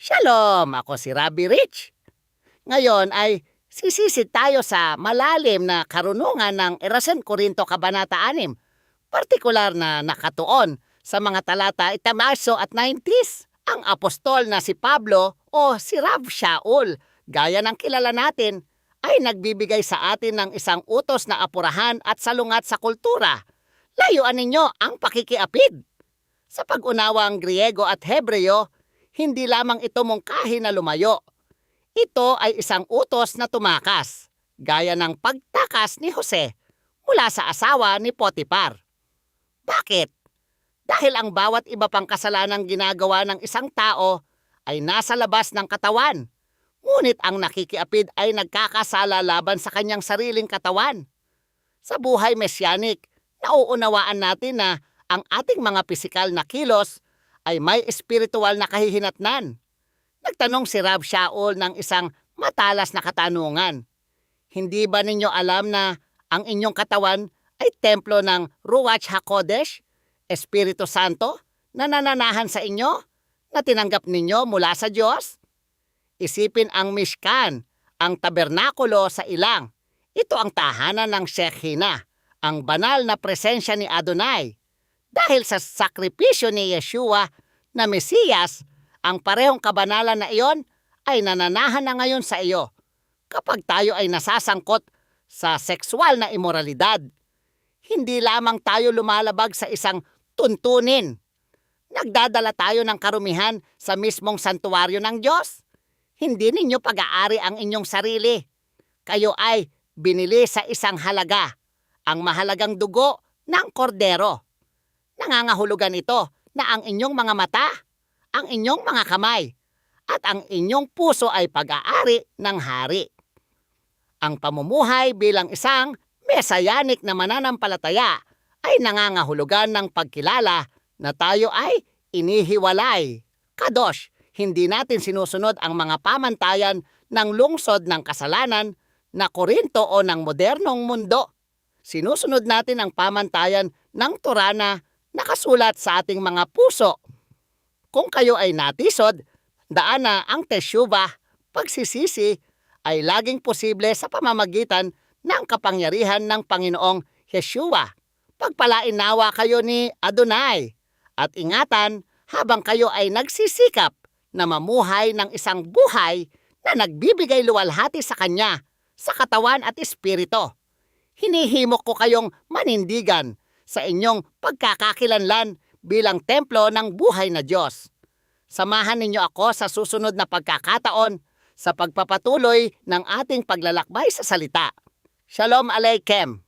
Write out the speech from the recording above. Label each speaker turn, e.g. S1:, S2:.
S1: Shalom! Ako si Rabbi Rich. Ngayon ay sisisid tayo sa malalim na karunungan ng Erasen Corinto Kabanata 6, partikular na nakatuon sa mga talata 8 at 90. Ang apostol na si Pablo o si Rav Shaul, gaya ng kilala natin, ay nagbibigay sa atin ng isang utos na apurahan at salungat sa kultura. Layuan ninyo ang pakikiapid. Sa pag-unawa ang Griego at Hebreo, hindi lamang ito mungkahi na lumayo. Ito ay isang utos na tumakas, gaya ng pagtakas ni Jose mula sa asawa ni Potiphar. Bakit? Dahil ang bawat iba pang kasalanang ginagawa ng isang tao ay nasa labas ng katawan, ngunit ang nakikiapid ay nagkakasala laban sa kanyang sariling katawan. Sa buhay mesyanik, nauunawaan natin na ang ating mga pisikal na kilos ay may espiritual na kahihinatnan. Nagtanong si Rav Shaul ng isang matalas na katanungan. Hindi ba ninyo alam na ang inyong katawan ay templo ng Ruach HaKodesh, Espiritu Santo, na nananahan sa inyo, na tinanggap ninyo mula sa Diyos? Isipin ang Mishkan, ang tabernakulo sa ilang. Ito ang tahanan ng Shekhina, ang banal na presensya ni Adonai. Dahil sa sakripisyo ni Yeshua na Mesiyas, ang parehong kabanalan na iyon ay nananahan na ngayon sa iyo. Kapag tayo ay nasasangkot sa sexual na imoralidad, hindi lamang tayo lumalabag sa isang tuntunin. Nagdadala tayo ng karumihan sa mismong santuwaryo ng Diyos. Hindi ninyo pag-aari ang inyong sarili. Kayo ay binili sa isang halaga, ang mahalagang dugo ng kordero. Nangangahulugan ito na ang inyong mga mata, ang inyong mga kamay, at ang inyong puso ay pag-aari ng hari. Ang pamumuhay bilang isang mesayanik na mananampalataya ay nangangahulugan ng pagkilala na tayo ay inihiwalay. Kadosh, hindi natin sinusunod ang mga pamantayan ng lungsod ng kasalanan na Korinto o ng modernong mundo. Sinusunod natin ang pamantayan ng Torah na nakasulat sa ating mga puso. Kung kayo ay natisod, daan na ang teshuvah, pagsisisi, ay laging posible sa pamamagitan ng kapangyarihan ng Panginoong Yeshua. Pagpalain nawa kayo ni Adonai at ingatan habang kayo ay nagsisikap na mamuhay ng isang buhay na nagbibigay luwalhati sa Kanya, sa katawan at espiritu. Hinihimok ko kayong manindigan sa inyong pagkakakilanlan bilang templo ng buhay na Diyos. Samahan ninyo ako sa susunod na pagkakataon sa pagpapatuloy ng ating paglalakbay sa salita. Shalom Aleichem!